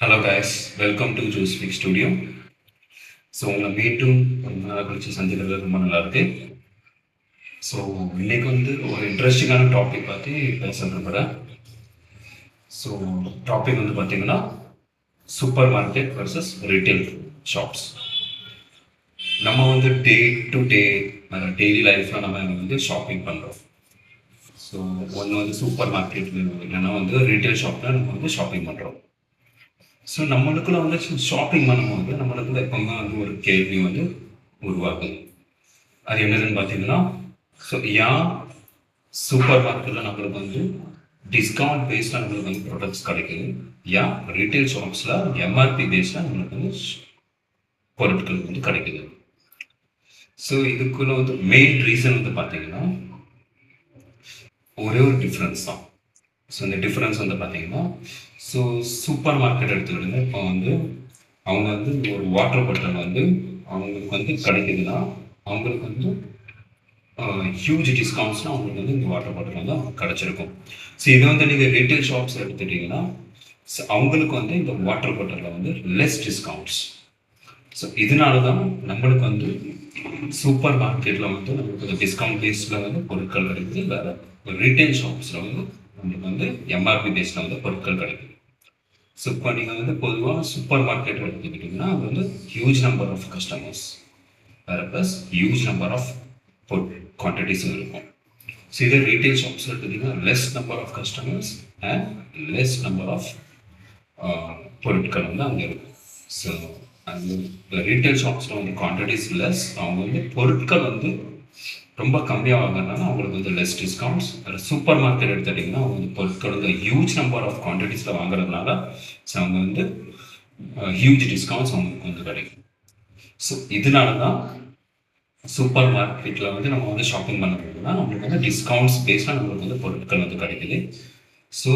Hello guys, welcome to Juice Pic Studio. So உங்களை மீண்டும் ரொம்ப நாள் கழிச்சு சந்திக்கிறது ரொம்ப நல்லா இருக்கு. ஸோ இன்னைக்கு ஒரு இன்ட்ரெஸ்டிங்கான டாபிக் பற்றி பேச விரும்புகிறேன். ஸோ டாபிக் பார்த்தீங்கன்னா super market versus retail shops. நம்ம டே டு டே டெய்லி லைஃப்பில் நம்ம ஷாப்பிங் பண்ணுறோம். ஸோ ஒன்று சூப்பர் மார்க்கெட், இல்லைன்னா ரீட்டைல் ஷாப்பில் நம்ம ஷாப்பிங் பண்ணுறோம். ஸோ நம்மளுக்குள்ள ஷாப்பிங் பண்ணும்போது நம்மளுக்குள்ள எப்பவுமே ஒரு கேள்வி உருவாகுது. அது என்னதுன்னு பார்த்தீங்கன்னா, ஸோ ஏன் சூப்பர் மார்க்கெட்டில் நம்மளுக்கு டிஸ்கவுண்ட் பேஸில் நம்மளுக்கு ப்ராடக்ட்ஸ் கிடைக்குது, ஏன் ரீட்டைல் ஷாப்ஸில் எம்ஆர்பி பேஸில் நம்மளுக்கு பொருட்கள் கிடைக்குது. ஸோ இதுக்குள்ள மெயின் ரீசன் பார்த்தீங்கன்னா ஒரே ஒரு டிஃப்ரென்ஸ் தான். ஸோ இந்த டிஃப்ரென்ஸ் பார்த்தீங்கன்னா, ஸோ சூப்பர் மார்க்கெட் எடுத்துக்கிட்டுங்க, இப்போ அவங்க ஒரு வாட்டர் பாட்டில் அவங்களுக்கு கிடைக்குதுன்னா அவங்களுக்கு ஹியூஜ் டிஸ்கவுண்ட்ஸ்னால் அவங்களுக்கு இந்த வாட்டர் பாட்டில் கிடச்சிருக்கும். ஸோ இதை நீங்கள் ரீட்டைல் ஷாப்ஸ் எடுத்துட்டிங்கன்னா, ஸோ அவங்களுக்கு இந்த வாட்டர் பாட்டிலில் லெஸ் டிஸ்கவுண்ட்ஸ். ஸோ இதனால தான் நம்மளுக்கு சூப்பர் மார்க்கெட்டில் நம்மளுக்கு டிஸ்கவுண்ட் பேஸில் பொருட்கள் கிடைக்குது, வேறு ரீட்டைல் ஷாப்ஸில் நம்மளுக்கு எம்ஆர்பி பேஸில் பொருட்கள் கிடைக்குது. ஸோ இப்போ நீங்கள் பொதுவாக சூப்பர் மார்க்கெட் எடுத்துக்கிட்டிங்கன்னா அது ஹியூஜ் நம்பர் ஆஃப் கஸ்டமர்ஸ், வேறு ப்ளஸ் ஹியூஜ் நம்பர் ஆஃப் குவான்டிட்டிஸும் இருக்கும். ஸோ இதே ரீட்டைல் ஷாப்ஸ் எடுத்துக்கிட்டிங்கன்னா less number of customers and less number of பொருட்கள் அங்கே இருக்கும். ஸோ அந்த ரீட்டைல் ஷாப்ஸில் குவான்டிட்டிஸ் லெஸ், அவங்க பொருட்கள் ரொம்ப கம்மியாக வாங்கினாலும் அவங்களுக்கு லெஸ் டிஸ்கவுண்ட்ஸ். சூப்பர் மார்க்கெட் எடுத்துட்டிங்கன்னா அவங்க பொருட்கள் ஹியூஜ் நம்பர் ஆஃப் குவான்டிட்டிஸில் வாங்குறதுனால ஸோ அவங்க ஹியூஜ் டிஸ்கவுண்ட்ஸ் அவங்களுக்கு கிடைக்கும். ஸோ இதனால தான் சூப்பர் மார்க்கெட்டில் நம்ம ஷாப்பிங் பண்ண போதுன்னா நம்மளுக்கு டிஸ்கவுண்ட்ஸ் பேஸில் நம்மளுக்கு பொருட்கள் கிடைக்குது. ஸோ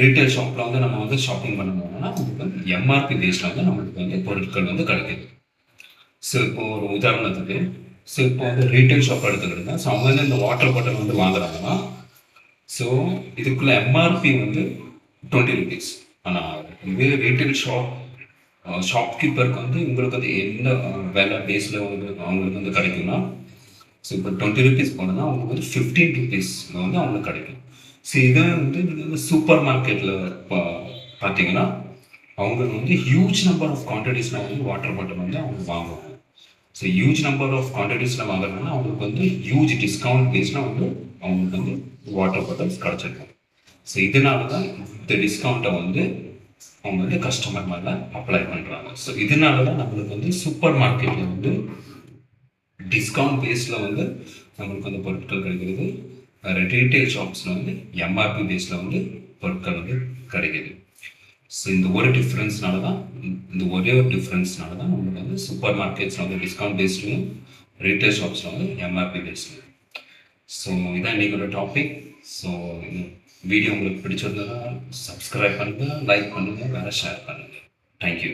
ரீட்டைல் ஷாப்பில் நம்ம ஷாப்பிங் பண்ண போனோம்னா நம்மளுக்கு எம்ஆர்பி பேஸில் நம்மளுக்கு பொருட்கள் கிடைக்குது. ஸோ இப்போ ஒரு உதாரணத்துக்கு, ஸோ இப்போ ரீட்டைல் ஷாப் எடுத்துக்கிட்டுங்க, ஸோ அவங்க இந்த வாட்டர் பாட்டில் வாங்குறாங்கன்னா, ஸோ இதுக்குள்ள எம்ஆர்பி 20 rupees. ஆனால் இதே ரீட்டைல் ஷாப்கீப்பருக்கு உங்களுக்கு என்ன வேலை பேஸில் அவங்களுக்கு கிடைக்கும்னா, ஸோ இப்போ 20 rupees போனோன்னா அவங்களுக்கு 15 rupees அவங்களுக்கு கிடைக்கும். ஸோ இதை நீங்கள் சூப்பர் மார்க்கெட்டில் பார்த்தீங்கன்னா அவங்க ஹியூஜ் நம்பர் ஆஃப் குவான்டிட்டிஸில் வாட்டர் பாட்டில் அவங்க வாங்குவாங்க. ஸோ ஹியூஜ் நம்பர் ஆஃப் குவான்டிட்டிஸில் வாங்குறதுனால அவங்களுக்கு ஹியூஜ் டிஸ்கவுண்ட் பேஸில் அவங்களுக்கு வாட்டர் பாட்டில்ஸ் கிடச்சிருக்கும். ஸோ இதனால தான் இந்த டிஸ்கவுண்ட்டை அவங்க கஸ்டமர் மேலே அப்ளை பண்ணுறாங்க. ஸோ இதனால தான் நம்மளுக்கு சூப்பர் மார்க்கெட்டில் டிஸ்கவுண்ட் பேஸில் நம்மளுக்கு பொருட்கள் கிடைக்கிறது, ரீட்டைல் ஷாப்ஸில் எம்ஆர்பி பேஸில் பொருட்கள் கிடைக்கிது. ஸோ இந்த ஒரு டிஃப்ரென்ஸ்னால தான் ஒரே ஒரு டிஃப்ரென்ஸ்னால தான் நம்மளுக்கு சூப்பர் மார்க்கெட்ஸில் டிஸ்கவுண்ட் பேஸ்ட்லையும் ரீட்டைல் ஷாப்ஸில் எம்ஆர்பி பேஸ்ட்லையும். ஸோ இதான் இன்றைக்கோட டாபிக். ஸோ வீடியோ உங்களுக்கு பிடிச்சிருந்ததுன்னா சப்ஸ்கிரைப் பண்ணுங்கள், லைக் பண்ணுங்கள், வேறு ஷேர் பண்ணுங்கள். தேங்க்யூ.